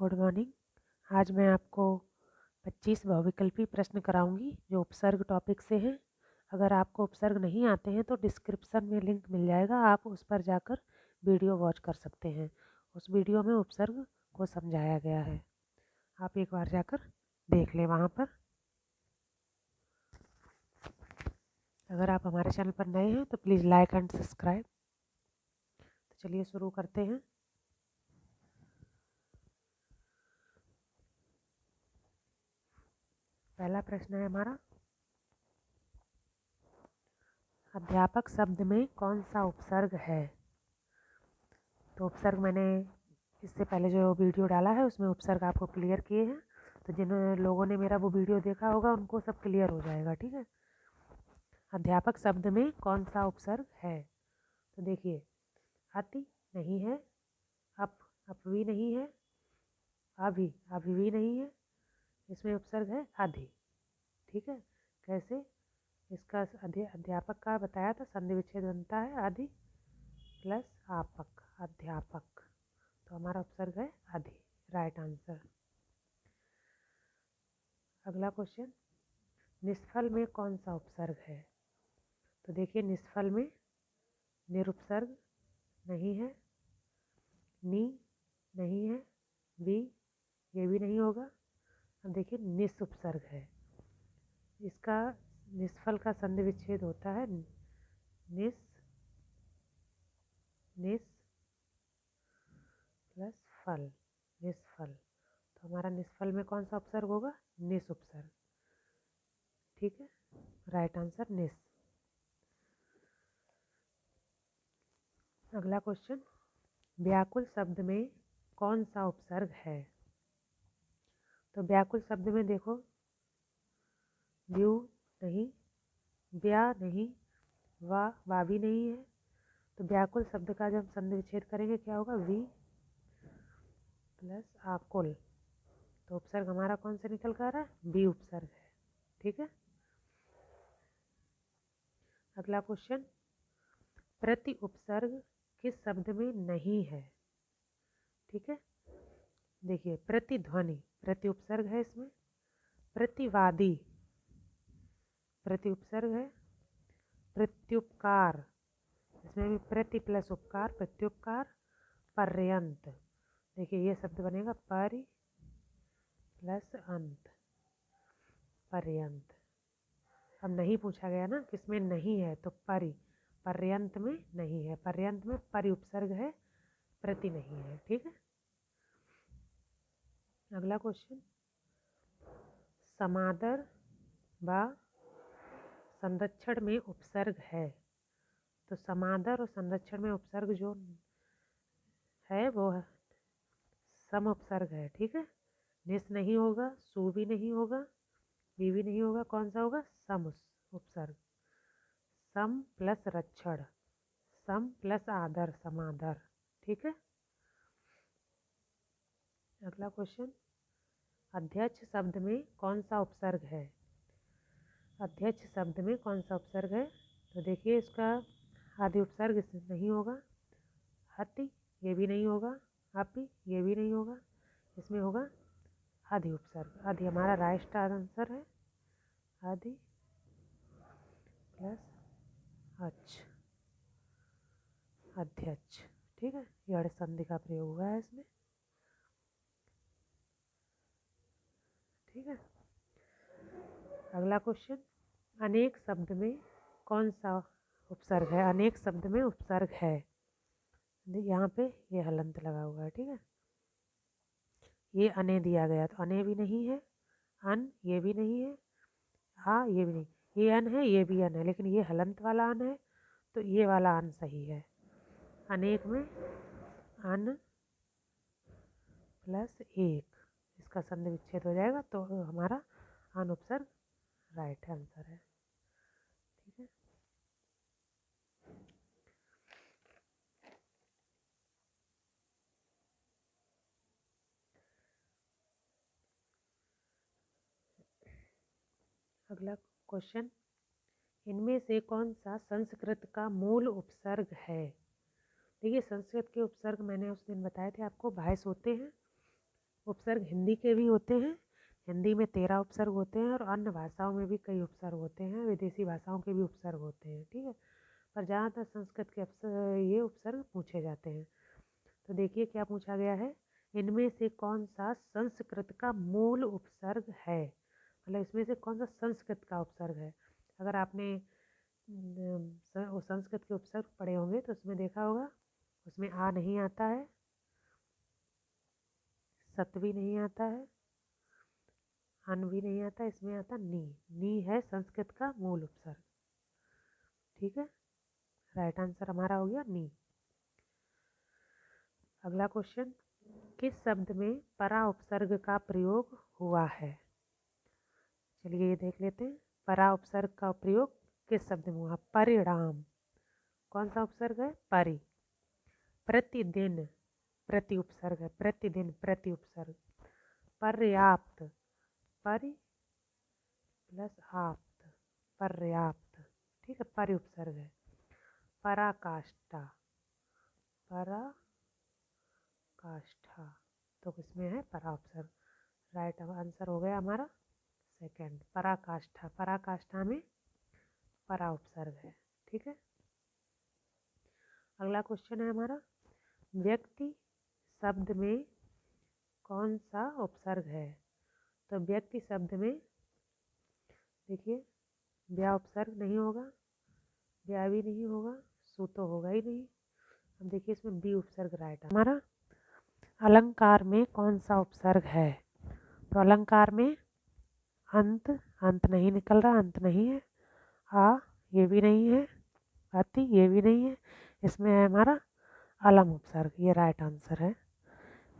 Good morning. आज मैं आपको 25 बहुविकल्पी प्रश्न कराऊंगी जो उपसर्ग टॉपिक से हैं। अगर आपको उपसर्ग नहीं आते हैं तो डिस्क्रिप्शन में लिंक मिल जाएगा, आप उस पर जाकर वीडियो वॉच कर सकते हैं। उस वीडियो में उपसर्ग को समझाया गया है, आप एक बार जाकर देख लें वहाँ पर। अगर आप हमारे चैनल पर नए हैं तो प्लीज़ लाइक एंड सब्सक्राइब। तो चलिए शुरू करते हैं। पहला प्रश्न है हमारा, अध्यापक शब्द में कौन सा उपसर्ग है? तो उपसर्ग मैंने इससे पहले जो वीडियो डाला है उसमें उपसर्ग आपको क्लियर किए हैं, तो जिन लोगों ने मेरा वो वीडियो देखा होगा उनको सब क्लियर हो जाएगा। ठीक है, अध्यापक शब्द में कौन सा उपसर्ग है? तो देखिए, अति नहीं है, अप भी नहीं है, अभी भी नहीं है, इसमें उपसर्ग है अधि। ठीक है, कैसे? इसका अध्यापक का बताया था, संधि विच्छेद बनता है अधि प्लस आपक, अध्यापक। तो हमारा उपसर्ग है अधि, राइट आंसर। अगला क्वेश्चन, निष्फल में कौन सा उपसर्ग है? तो देखिए, निष्फल में निरुपसर्ग नहीं है, नी नहीं है, वी ये भी नहीं होगा। अब देखिए, निस उपसर्ग है, इसका निष्फल का संधि विच्छेद होता है निस, निस प्लस फल, निष्फल। तो हमारा निष्फल में कौन सा उपसर्ग होगा? निस उपसर्ग। ठीक है, राइट आंसर निस। अगला क्वेश्चन, व्याकुल शब्द में कौन सा उपसर्ग है? तो व्याकुल शब्द में देखो, व्यू नहीं, व्या नहीं, वा भी नहीं है। तो व्याकुल शब्द का जब संधि विच्छेद करेंगे क्या होगा? वी प्लस आकुल। तो उपसर्ग हमारा कौन से निकल कर आ रहा है? बी उपसर्ग है। ठीक है, अगला क्वेश्चन, प्रति उपसर्ग किस शब्द में नहीं है? ठीक है, देखिए, प्रतिध्वनि प्रति उपसर्ग है इसमें, प्रतिवादी प्रति उपसर्ग है, प्रत्युपकार इसमें भी प्रति प्लस उपकार, प्रत्युपकार, पर्यंत। देखिए, ये शब्द बनेगा परि प्लस अंत, पर्यंत। अब नहीं पूछा गया ना किसमें नहीं है, तो पर्यंत में नहीं है, पर्यंत में परि उपसर्ग है, प्रति नहीं है। ठीक है, अगला क्वेश्चन, समादर व संरक्षण में उपसर्ग है। तो समादर और संरक्षण में उपसर्ग जो है वो सम उपसर्ग है। ठीक है, निस नहीं होगा, सु भी नहीं होगा, भी नहीं होगा, कौन सा होगा? सम उपसर्ग। सम प्लस रक्षण, सम प्लस आदर, समादर। ठीक है, अगला क्वेश्चन, अध्यक्ष शब्द में कौन सा उपसर्ग है? अध्यक्ष शब्द में कौन सा उपसर्ग है? तो देखिए, इसका आदि उपसर्ग इसमें नहीं होगा, अति ये भी नहीं होगा, अपि ये भी नहीं होगा, इसमें होगा आदि उपसर्ग। आदि हमारा राइट आंसर है, आदि प्लस अच, अध्यक्ष। ठीक है, यड़ संधि का प्रयोग हुआ है इसमें। ठीक है, अगला क्वेश्चन, अनेक शब्द में कौन सा उपसर्ग है? अनेक शब्द में उपसर्ग है, यहाँ पे ये हलंत लगा हुआ है। ठीक है, ये अने दिया गया तो अने भी नहीं है, अन ये भी नहीं है, हाँ ये भी नहीं, ये अन है, ये भी अन है, लेकिन ये हलंत वाला अन है, तो ये वाला अन सही है। अनेक में अन प्लस एक, इसका संधि विच्छेद हो जाएगा, तो हमारा अन उपसर्ग राइट आंसर है। ठीक है, अगला क्वेश्चन, इनमें से कौन सा संस्कृत का मूल उपसर्ग है? देखिए, संस्कृत के उपसर्ग मैंने उस दिन बताए थे आपको, 22 होते हैं। उपसर्ग हिंदी के भी होते हैं, हिंदी में 13 उपसर्ग होते हैं और अन्य भाषाओं में भी कई उपसर्ग होते हैं, विदेशी भाषाओं के भी उपसर्ग होते हैं, ठीक है। पर ज़्यादातर संस्कृत के ये उपसर्ग पूछे जाते हैं। तो देखिए क्या पूछा गया है, इनमें से कौन सा संस्कृत का मूल उपसर्ग है, मतलब इसमें से कौन सा संस्कृत का उपसर्ग है। अगर आपने संस्कृत के उपसर्ग पढ़े होंगे तो उसमें देखा होगा, उसमें आ नहीं आता है, सत भी नहीं आता है, अन भी नहीं आता, इसमें आता नी है संस्कृत का मूल उपसर्ग, ठीक है। राइट आंसर हमारा हो गया नी। अगला क्वेश्चन, किस शब्द में परा उपसर्ग का प्रयोग हुआ है। चलिए ये देख लेते हैं, परा उपसर्ग का प्रयोग किस शब्द में हुआ। परिणाम, कौन सा उपसर्ग है, परि। प्रतिदिन, प्रति उपसर्ग है, प्रतिदिन प्रति उपसर्ग। पर्याप्त, परि प्लस आप्त, पर्याप्त, ठीक है, परि उपसर्ग है। पराकाष्ठा, पराकाष्ठा, तो किसमें है, परा उपसर्ग। राइट आंसर हो गया हमारा सेकंड, पराकाष्ठा, पराकाष्ठा में परा उपसर्ग है, ठीक है। अगला क्वेश्चन है हमारा, व्यक्ति शब्द में कौन सा उपसर्ग है। तो व्यक्ति शब्द में देखिए, व्या उपसर्ग नहीं होगा, व्या भी नहीं होगा, सु तो होगा ही नहीं। अब देखिए इसमें बी उपसर्ग राइट है हमारा। अलंकार में कौन सा उपसर्ग है। तो अलंकार में अंत, अंत नहीं निकल रहा, अंत नहीं है। आ, ये भी नहीं है। अति, ये भी नहीं है। इसमें है हमारा अलम उपसर्ग, ये राइट आंसर है,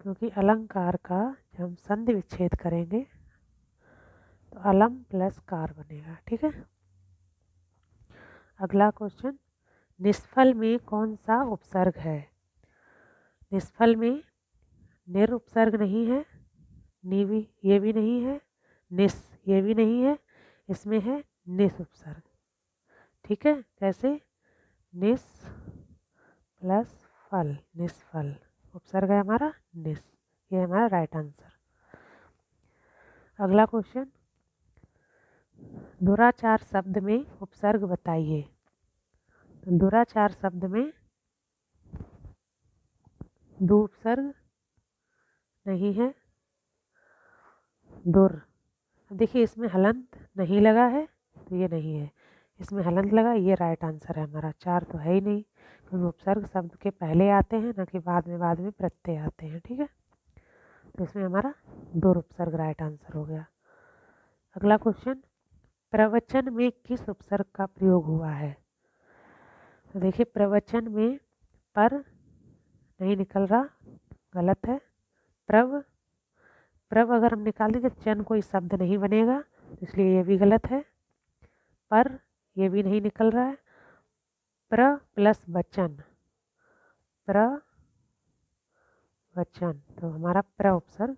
क्योंकि अलंकार का जब हम संधि विच्छेद करेंगे तो अलम प्लस कार बनेगा, ठीक है। अगला क्वेश्चन, निष्फल में कौन सा उपसर्ग है। निष्फल में निर उपसर्ग नहीं है, नी भी, ये भी नहीं है, निस, ये भी नहीं है, इसमें है निस उपसर्ग, ठीक है। कैसे, निस प्लस फल, निष्फल उपसर्ग है हमारा निस, ये हमारा राइट आंसर। अगला क्वेश्चन, दुराचार शब्द में उपसर्ग बताइए। तो दुराचार शब्द में दो उपसर्ग नहीं है, दुर। देखिए इसमें हलंत नहीं लगा है तो ये नहीं है, इसमें हलंत लगा, ये राइट आंसर है हमारा। चार तो है ही नहीं, क्योंकि उपसर्ग शब्द के पहले आते हैं ना कि बाद में प्रत्यय आते हैं, ठीक है। तो इसमें हमारा दुर उपसर्ग राइट आंसर हो गया। अगला क्वेश्चन, प्रवचन में किस उपसर्ग का प्रयोग हुआ है। तो देखिए प्रवचन में पर नहीं निकल रहा, गलत है। प्रव, प्रव अगर हम निकाल दें तो चन कोई शब्द नहीं बनेगा, इसलिए ये भी गलत है। पर ये भी नहीं निकल रहा है। प्र प्लस वचन, प्रवचन, तो हमारा प्र उपसर्ग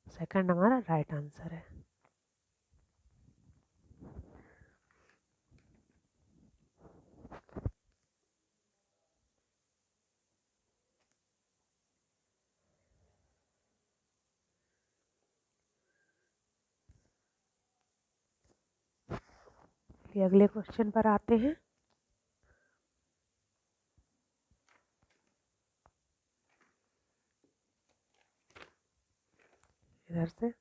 सेकंड हमारा राइट आंसर है। अगले क्वेश्चन पर आते हैं। इधर से,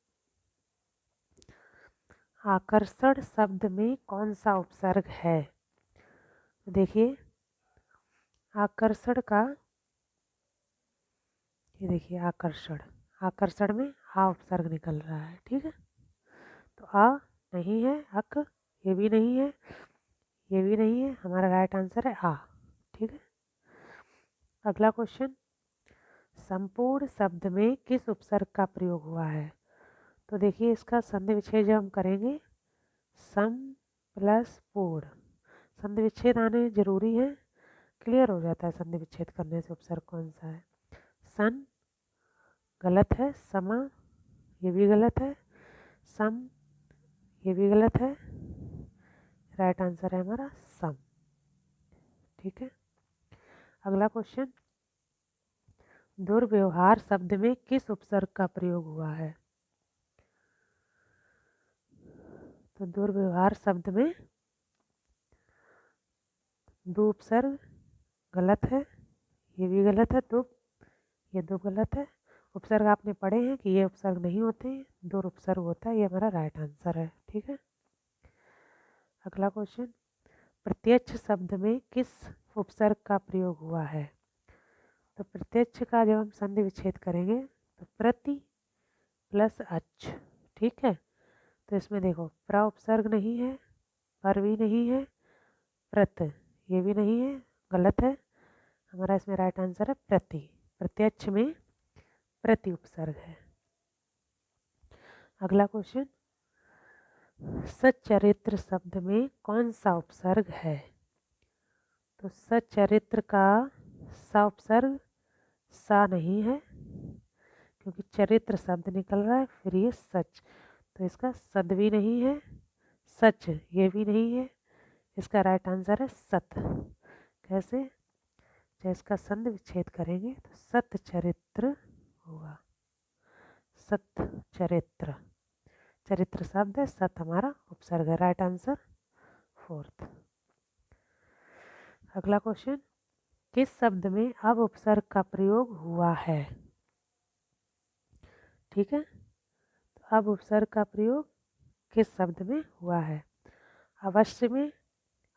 आकर्षण शब्द में कौन सा उपसर्ग है। देखिए आकर्षण का, ये देखिए आकर्षण, आकर्षण में आ उपसर्ग निकल रहा है, ठीक है। तो आ नहीं है, अक ये भी नहीं है, ये भी नहीं है, हमारा राइट आंसर है आ, ठीक है। अगला क्वेश्चन, संपूर्ण शब्द में किस उपसर्ग का प्रयोग हुआ है। तो देखिए इसका संधि विच्छेद जब हम करेंगे, सम प्लस पूर्ण, संधि विच्छेद आने जरूरी है, क्लियर हो जाता है संधि विच्छेद करने से उपसर्ग कौन सा है। सन गलत है, समा ये भी गलत है, सम ये भी गलत है, राइट आंसर है हमारा सम, ठीक है। अगला क्वेश्चन, दुर्व्यवहार शब्द में किस उपसर्ग का प्रयोग हुआ है? तो दुर्व्यवहार शब्द में दो उपसर्ग गलत है, ये भी गलत है, तो ये दो गलत है। उपसर्ग आपने पढ़े हैं कि ये उपसर्ग नहीं होते, दो उपसर्ग होता है, ये हमारा राइट आंसर है। ठीक है, अगला क्वेश्चन, प्रत्यक्ष शब्द में किस उपसर्ग का प्रयोग हुआ है? तो प्रत्यक्ष का जब हम संधि विच्छेद करेंगे तो प्रति प्लस अच। ठीक है, तो इसमें देखो प्र उपसर्ग नहीं है, पर भी नहीं है, प्रत ये भी नहीं है, गलत है। हमारा इसमें राइट आंसर है प्रति। प्रत्यक्ष में प्रति उपसर्ग है। अगला क्वेश्चन, सच्चरित्र शब्द में कौन सा उपसर्ग है? तो सच्चरित्र का सा उपसर्ग सा नहीं है, क्योंकि चरित्र शब्द निकल रहा है, फिर ये सच, तो इसका सद भी नहीं है, सच ये भी नहीं है, इसका राइट आंसर है सत। कैसे? जब इसका संधि विच्छेद करेंगे तो सत चरित्र होगा, सत चरित्र, चरित्र शब्द है, सत हमारा उपसर्ग है, राइट आंसर फोर्थ। अगला क्वेश्चन, किस शब्द में अब उपसर्ग का प्रयोग हुआ है? ठीक है, तो अब उपसर्ग का प्रयोग किस शब्द में हुआ है? अवश्य में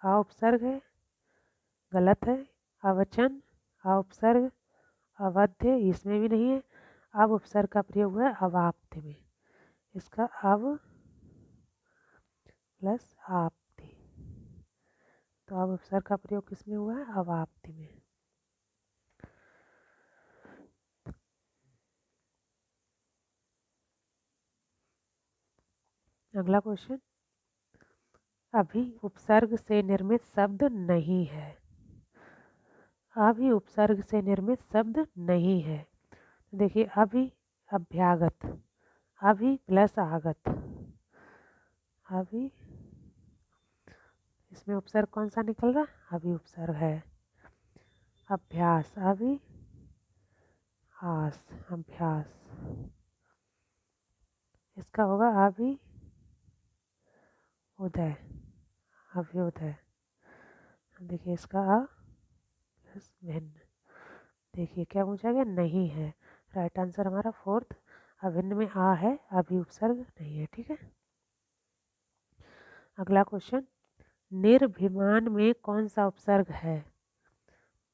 आ उपसर्ग है, गलत है। अवचन आ उपसर्ग, अवध्य इसमें भी नहीं है। अब उपसर्ग का प्रयोग हुआ है अवाप्ति में, इसका अब प्लस आप्ति, तो अब उपसर्ग का प्रयोग किसमें हुआ है? अवाप्ति में। अगला क्वेश्चन, अभी उपसर्ग से निर्मित शब्द नहीं है। अभी उपसर्ग से निर्मित शब्द नहीं है, देखिए अभी अभ्यागत, अभी प्लस आगत, अभी इसमें उपसर्ग कौन सा निकल रहा? अभी उपसर्ग है। अभ्यास, अभी आस, अभ्यास, इसका होगा अभी उदय, अभ्युदय। देखिए इसका अ प्लस भिन्न, देखिए क्या पूछा गया? नहीं है, राइट आंसर हमारा फोर्थ। अभिन्न में आ है, अभी उपसर्ग नहीं है। ठीक है, अगला क्वेश्चन, निर्भिमान में कौन सा उपसर्ग है?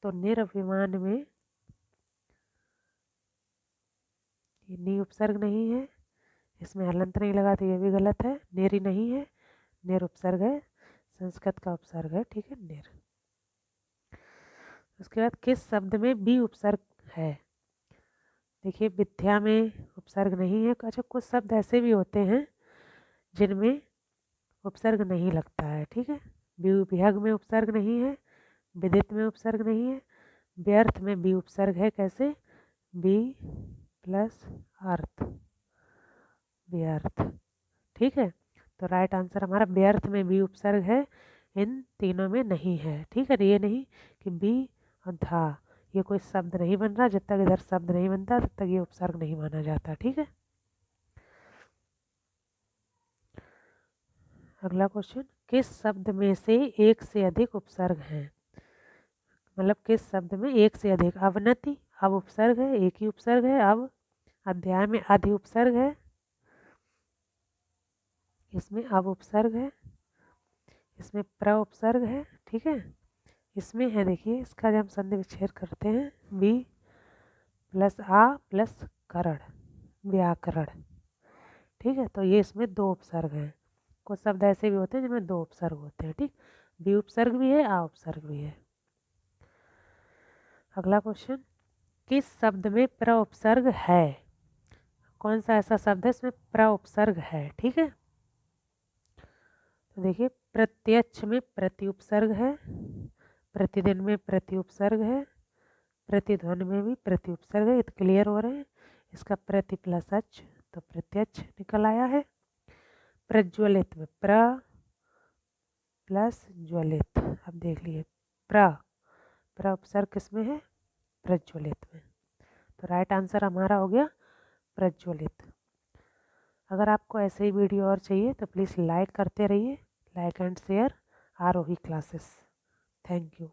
तो निर्भिमान में ये नी उपसर्ग नहीं है, इसमें हलंत नहीं लगा तो ये भी गलत है। नेरी नहीं है, निर उपसर्ग है, संस्कृत का उपसर्ग है। ठीक है, निर। उसके बाद किस शब्द में बी उपसर्ग है? देखिए विद्या में उपसर्ग नहीं है। अच्छा, कुछ शब्द ऐसे भी होते हैं जिनमें उपसर्ग नहीं लगता है। ठीक है, विहग में उपसर्ग नहीं है, विदित में उपसर्ग नहीं है, व्यर्थ में बी उपसर्ग है। कैसे? बी प्लस अर्थ, व्यर्थ। ठीक है, तो राइट आंसर हमारा व्यर्थ में बी उपसर्ग है, इन तीनों में नहीं है। ठीक है, ये नहीं कि बी और धा ये कोई शब्द नहीं बन रहा, जब तक इधर शब्द नहीं बनता तब तक ये उपसर्ग नहीं माना जाता। ठीक है, अगला क्वेश्चन, किस शब्द में से एक से अधिक उपसर्ग हैं? मतलब किस शब्द में एक से अधिक? अवनति अब उपसर्ग है, एक ही उपसर्ग है। अब अध्याय में आदि उपसर्ग है, इसमें अब उपसर्ग है, इसमें प्र उपसर्ग है। ठीक है, इसमें है देखिए, इसका जब हम संधि विच्छेद करते हैं बी प्लस आ प्लस करण, व्याकरण। ठीक है, तो ये इसमें दो उपसर्ग हैं। कुछ शब्द ऐसे भी होते हैं जिनमें दो उपसर्ग होते हैं। ठीक, बी उपसर्ग भी है, आ उपसर्ग भी है। अगला क्वेश्चन, किस शब्द में प्र उपसर्ग है? कौन सा ऐसा शब्द है इसमें प्र उपसर्ग है? ठीक है, तो देखिए प्रत्यक्ष में प्रति उपसर्ग है, प्रतिदिन में प्रति उपसर्ग है, प्रतिध्वनि में भी प्रति उपसर्ग है। ये तो क्लियर हो रहे हैं। इसका प्रति प्लस अच, तो प्रत्यक्ष निकल आया है। प्रज्वलित में प्र प्लस ज्वलित, अब देख लिए प्र, प्र उपसर्ग किसमें है? प्रज्वलित में, तो राइट आंसर हमारा हो गया प्रज्वलित। अगर आपको ऐसे ही वीडियो और चाहिए तो प्लीज़ लाइक करते रहिए, like and share Arohi classes. Thank you.